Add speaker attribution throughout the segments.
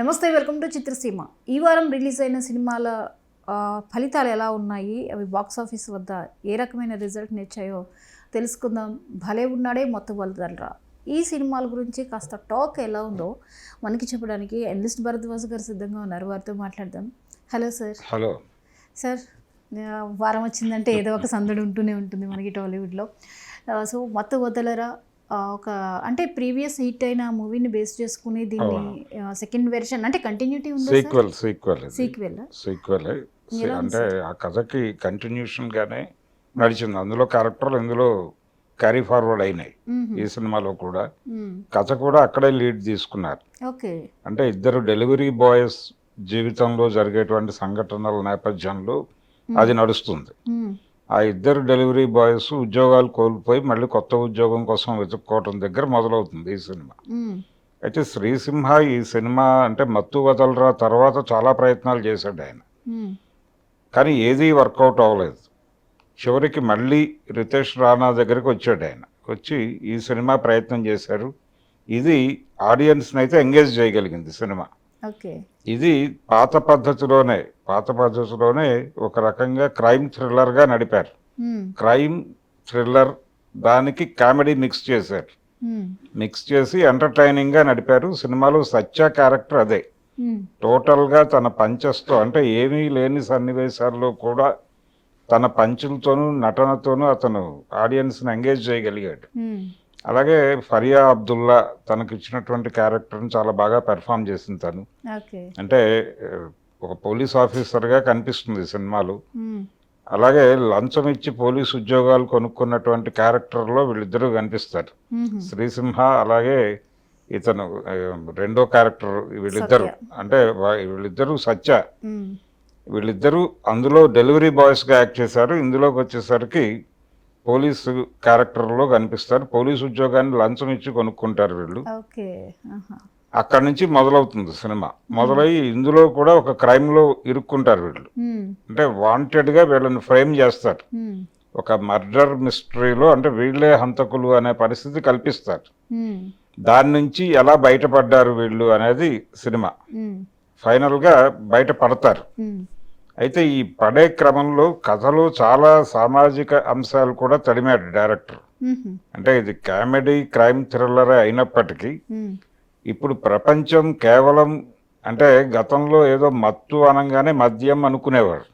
Speaker 1: నమస్తే, welcome to చిత్రసీమ. ఈ వారం రిలీజ్ అయిన సినిమాల ఫలితాలు ఎలా ఉన్నాయి, అవి బాక్స్ ఆఫీస్ వద్ద ఏ రకమైన రిజల్ట్ ఇచ్చాయో తెలుసుకుందాం. భలే ఉన్నాడే మొత్తం వదలరా ఈ సినిమాల గురించి కాస్త టాక్ ఎలా ఉందో మనకి చెప్పడానికి ఎన్లిస్ట్ భరద్వాజ్ గారు సిద్ధంగా ఉన్నారు. వారితో మాట్లాడదాం. Hello sir.
Speaker 2: హలో
Speaker 1: సార్, వారం వచ్చిందంటే ఏదో ఒక సందడి ఉంటూనే ఉంటుంది మనకి టాలీవుడ్లో. సో మొత్తం వదలరా ఒక అంటే ప్రీవియస్ హిట్ అయిన మూవీని బేస్ చేసుకుని దీన్ని సెకండ్ వెర్షన్ అంటే కంటిన్యూటీ ఉంది.
Speaker 2: సీక్వెల్ అంటే ఆ కథకి కంటిన్యూషన్ గానే నడిచింది. అందులో క్యారెక్టర్లు ఇందులో క్యారీ ఫార్వర్డ్ అయినాయి. ఈ సినిమాలో కూడా కథ కూడా అక్కడే లీడ్ తీసుకున్నారు. అంటే ఇద్దరు డెలివరీ బాయ్స్ జీవితంలో జరిగేటువంటి సంఘటనల నేపథ్యంలో అది నడుస్తుంది. ఆ ఇద్దరు డెలివరీ బాయ్స్ ఉద్యోగాలు కోల్పోయి మళ్ళీ కొత్త ఉద్యోగం కోసం వెతుక్కోవటం దగ్గర మొదలవుతుంది ఈ సినిమా. అయితే శ్రీసింహ ఈ సినిమా అంటే మత్తు వదలరా తర్వాత చాలా ప్రయత్నాలు చేశాడు ఆయన, కానీ ఏదీ వర్కౌట్ అవ్వలేదు. చివరికి మళ్ళీ రితేష్ రాణా దగ్గరికి వచ్చాడు. ఆయన వచ్చి ఈ సినిమా ప్రయత్నం చేశారు. ఇది ఆడియన్స్ని అయితే ఎంగేజ్ చేయగలిగింది సినిమా. ఇది పాత పద్ధతిలోనే ఒక రకంగా క్రైమ్ థ్రిల్లర్గా నడిపారు. క్రైమ్ థ్రిల్లర్ దానికి కామెడీ మిక్స్ చేశారు. మిక్స్ చేసి ఎంటర్టైనింగ్గా నడిపారు. సినిమాలో సత్య క్యారెక్టర్ అదే. టోటల్గా తన పంచెస్తో అంటే ఏమీ లేని సన్నివేశాల్లో కూడా తన పంచులతోనూ నటనతోనూ అతను ఆడియన్స్ని ఎంగేజ్ చేయగలిగాడు. అలాగే ఫరియా అబ్దుల్లా తనకు ఇచ్చినటువంటి క్యారెక్టర్ని చాలా బాగా పెర్ఫామ్ చేసింది తను. అంటే ఒక పోలీస్ ఆఫీసర్గా కనిపిస్తుంది సినిమాలో. అలాగే లంచం ఇచ్చి పోలీస్ ఉద్యోగాలు కొనుక్కున్నటువంటి క్యారెక్టర్లో వీళ్ళిద్దరూ కనిపిస్తారు. శ్రీసింహ అలాగే ఇతను రెండో క్యారెక్టర్ వీళ్ళిద్దరు అంటే వీళ్ళిద్దరూ సత్య, వీళ్ళిద్దరూ అందులో డెలివరీ బాయ్స్గా యాక్ట్ చేశారు. ఇందులోకి వచ్చేసరికి పోలీసు క్యారెక్టర్లో కనిపిస్తారు. పోలీసు ఉద్యోగాన్ని లంచం ఇచ్చి కొనుక్కుంటారు వీళ్ళు. అక్కడి నుంచి మొదలవుతుంది సినిమా. మొదలయ్యి ఇందులో కూడా ఒక క్రైమ్లో ఇరుక్కుంటారు వీళ్ళు. అంటే వాంటెడ్గా వీళ్ళని ఫ్రేమ్ చేస్తారు. ఒక మర్డర్ మిస్టరీలో అంటే వీళ్ళే హంతకులు అనే పరిస్థితి కల్పిస్తారు. దాని నుంచి ఎలా బయటపడ్డారు వీళ్ళు అనేది సినిమా. ఫైనల్గా బయటపడతారు. అయితే ఈ పడే క్రమంలో కథలో చాలా సామాజిక అంశాలు కూడా తడిమాడు డైరెక్టర్. అంటే ఇది కామెడీ క్రైమ్ థ్రిల్లర్ అయినప్పటికీ ఇప్పుడు ప్రపంచం కేవలం అంటే గతంలో ఏదో మత్తు అనగానే మద్యం అనుకునేవారు.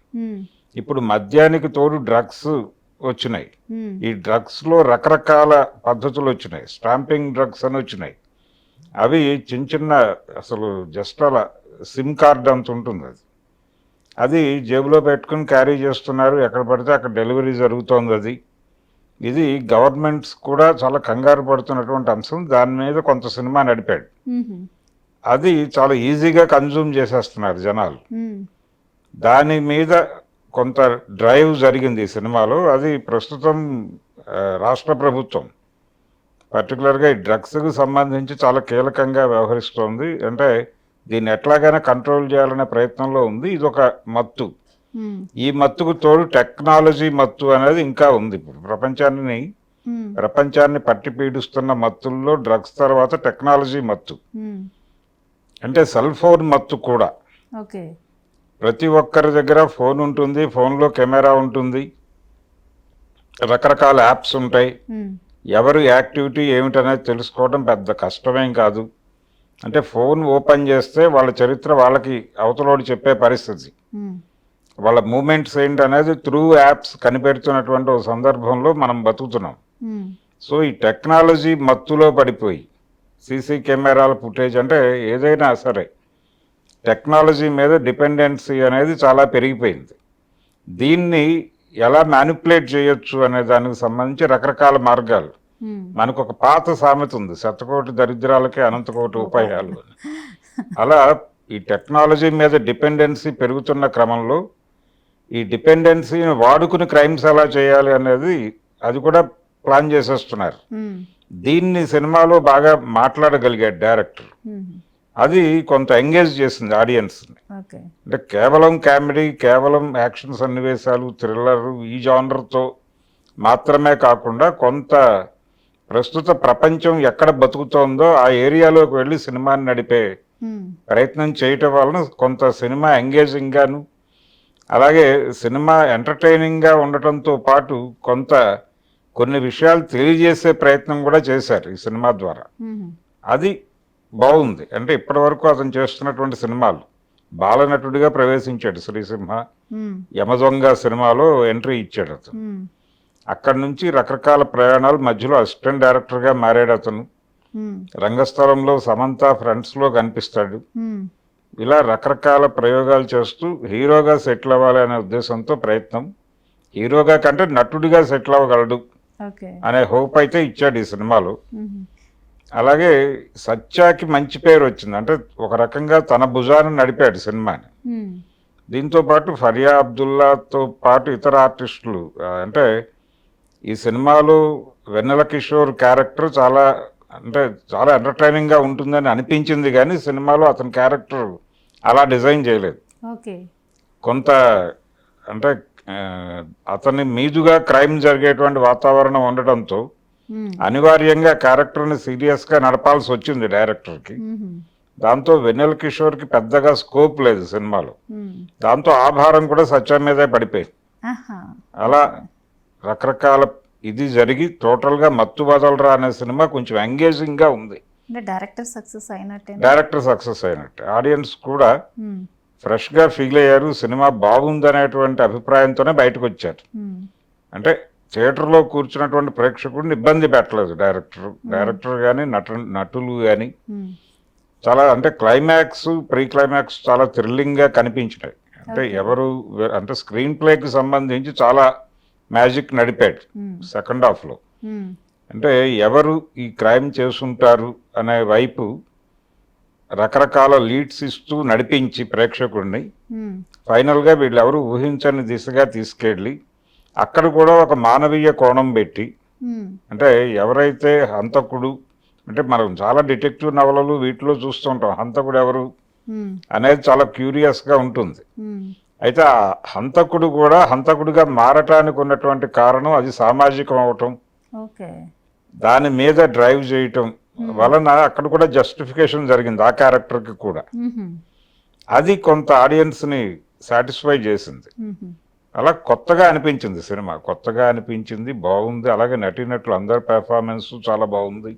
Speaker 2: ఇప్పుడు మద్యానికి తోడు డ్రగ్స్ వచ్చినాయి. ఈ డ్రగ్స్లో రకరకాల పద్ధతులు వచ్చినాయి. స్టాంపింగ్ డ్రగ్స్ అని వచ్చినాయి. అవి చిన్న చిన్న అసలు జస్ట్ అలా సిమ్ కార్డ్ అంత ఉంటుంది. అది జేబులో పెట్టుకుని క్యారీ చేస్తున్నారు. ఎక్కడ పడితే అక్కడ డెలివరీ జరుగుతోంది. ఇది గవర్నమెంట్స్ కూడా చాలా కంగారు పడుతున్నటువంటి అంశం. దాని మీద కొంత సినిమా నడిపాడు. అది చాలా ఈజీగా కన్జ్యూమ్ చేసేస్తున్నారు జనాలు. దాని మీద కొంత డ్రైవ్ జరిగింది ఈ సినిమాలో. అది ప్రస్తుతం రాష్ట్ర ప్రభుత్వం పర్టికులర్గా ఈ డ్రగ్స్కి సంబంధించి చాలా కీలకంగా వ్యవహరిస్తోంది. అంటే దీన్ని ఎట్లాగైనా కంట్రోల్ చేయాలనే ప్రయత్నంలో ఉంది. ఇది ఒక మత్తు. ఈ మత్తుకు తోడు టెక్నాలజీ మత్తు అనేది ఇంకా ఉంది. ఇప్పుడు ప్రపంచాన్ని పట్టి పీడిస్తున్న మత్తుల్లో డ్రగ్స్ తర్వాత టెక్నాలజీ మత్తు అంటే సెల్ ఫోన్ మత్తు కూడా. ప్రతి ఒక్కరి దగ్గర ఫోన్ ఉంటుంది. ఫోన్లో కెమెరా ఉంటుంది. రకరకాల యాప్స్ ఉంటాయి. ఎవరి యాక్టివిటీ ఏమిటనేది తెలుసుకోవడం పెద్ద కష్టమేం కాదు. అంటే ఫోన్ ఓపెన్ చేస్తే వాళ్ళ చరిత్ర వాళ్ళకి అవతలోడు చెప్పే పరిస్థితి, వాళ్ళ మూమెంట్స్ ఏంటి అనేది త్రూ యాప్స్ కనిపెడుతున్నటువంటి ఒక సందర్భంలో మనం బతుకుతున్నాం. సో ఈ టెక్నాలజీ మత్తులో పడిపోయి సీసీ కెమెరాల ఫుటేజ్ అంటే ఏదైనా సరే టెక్నాలజీ మీద డిపెండెన్సీ అనేది చాలా పెరిగిపోయింది. దీన్ని ఎలా మ్యానిపులేట్ చేయొచ్చు అనే దానికి సంబంధించి రకరకాల మార్గాలు. మనకు ఒక పాత సామెత ఉంది, శతకోటి దరిద్రాలకే అనంతకోటి ఉపాయాలు. అలా ఈ టెక్నాలజీ మీద డిపెండెన్సీ పెరుగుతున్న క్రమంలో ఈ డిపెండెన్సీని వాడుకుని క్రైమ్స్ ఎలా చేయాలి అనేది అది కూడా ప్లాన్ చేసేస్తున్నారు. దీన్ని సినిమాలో బాగా మాట్లాడగలిగాడు డైరెక్టర్. అది కొంత ఎంగేజ్ చేసింది ఆడియన్స్ని. అంటే కేవలం కామెడీ, కేవలం యాక్షన్ సన్నివేశాలు, థ్రిల్లర్ ఈ జానర్తో మాత్రమే కాకుండా కొంత ప్రస్తుత ప్రపంచం ఎక్కడ బతుకుతోందో ఆ ఏరియాలోకి వెళ్ళి సినిమాని నడిపే ప్రయత్నం చేయటం వలన కొంత సినిమా ఎంగేజింగ్గాను అలాగే సినిమా ఎంటర్టైనింగ్గా ఉండటంతో పాటు కొన్ని విషయాలు తెలియజేసే ప్రయత్నం కూడా చేశారు ఈ సినిమా ద్వారా. అది బాగుంది. అంటే ఇప్పటి వరకు అతను చేస్తున్నటువంటి సినిమాలు బాలనటుడిగా ప్రవేశించాడు శ్రీసింహ. యమదొంగ సినిమాలో ఎంట్రీ ఇచ్చాడు అతను. అక్కడి నుంచి రకరకాల ప్రయాణాలు, మధ్యలో అసిస్టెంట్ డైరెక్టర్గా మారాడు అతను. రంగస్థలంలో సమంత ఫ్రెండ్స్లో కనిపిస్తాడు. ఇలా రకరకాల ప్రయోగాలు చేస్తూ హీరోగా సెటిల్ అవ్వాలి అనే ఉద్దేశంతో ప్రయత్నం. హీరోగా కంటే నటుడిగా సెటిల్ అవ్వగలడు అనే హోప్ అయితే ఇచ్చాడు ఈ సినిమాలో. అలాగే సత్యాకి మంచి పేరు వచ్చింది. అంటే ఒక రకంగా తన భుజాన్ని నడిపాడు సినిమాని. దీంతో పాటు ఫరియా అబ్దుల్లాతో పాటు ఇతర ఆర్టిస్టులు, అంటే ఈ సినిమాలో వెన్నెల కిషోర్ క్యారెక్టర్ చాలా ఎంటర్టైనింగ్గా ఉంటుందని అనిపించింది, కానీ సినిమాలో అతని క్యారెక్టర్ అలా డిజైన్ చేయలేదు. కొంత అంటే అతని మీదుగా క్రైమ్ జరిగేటువంటి వాతావరణం ఉండటంతో అనివార్యంగా క్యారెక్టర్ని సీరియస్గా నడపాల్సి వచ్చింది డైరెక్టర్కి. దాంతో వెన్నెల కిషోర్కి పెద్దగా స్కోప్ లేదు సినిమాలో. దాంతో ఆ భారం కూడా సత్యం మీదే పడిపోయింది. అలా రకరకాల ఇది జరిగి టోటల్గా మత్తు వదలరా అనే సినిమా కొంచెం ఎంగేజింగ్గా ఉంది.
Speaker 1: డైరెక్టర్ సక్సెస్ అయినట్టే. ఆడియన్స్ కూడా ఫ్రెష్గా ఫీల్ అయ్యారు. సినిమా బాగుందనేటువంటి అభిప్రాయంతోనే బయటకు వచ్చారు. అంటే థియేటర్లో కూర్చున్నటువంటి ప్రేక్షకుడిని ఇబ్బంది పెట్టలేదు డైరెక్టర్ కానీ నటులు కానీ. చాలా అంటే క్లైమాక్స్, ప్రీ క్లైమాక్స్ చాలా థ్రిల్లింగ్గా కనిపించినాయి. అంటే స్క్రీన్ ప్లేకి సంబంధించి చాలా మ్యాజిక్ నడిపాడు సెకండ్ హాఫ్లో. అంటే ఎవరు ఈ క్రైమ్ చేసుంటారు అనే వైపు రకరకాల లీడ్స్ ఇస్తూ నడిపించి ప్రేక్షకుడిని ఫైనల్గా వీళ్ళు ఎవరు ఊహించని దిశగా తీసుకెళ్ళి అక్కడ కూడా ఒక మానవీయ కోణం పెట్టి, అంటే ఎవరైతే హంతకుడు, అంటే మనం చాలా డిటెక్టివ్ నవలలు వీటిలో చూస్తుంటాం హంతకుడు ఎవరు అనేది చాలా క్యూరియస్గా ఉంటుంది. అయితే ఆ హంతకుడు కూడా హంతకుడిగా మారటానికి ఉన్నటువంటి కారణం అది సామాజికం అవటం, దాని మీద డ్రైవ్ చేయటం వలన అక్కడ కూడా జస్టిఫికేషన్ జరిగింది ఆ క్యారెక్టర్కి కూడా. అది కొంత ఆడియన్స్ని సాటిస్ఫై చేసింది. అలా కొత్తగా అనిపించింది సినిమా, బాగుంది. అలాగే నటీనటులు అందరి పెర్ఫార్మెన్స్ చాలా బాగుంది.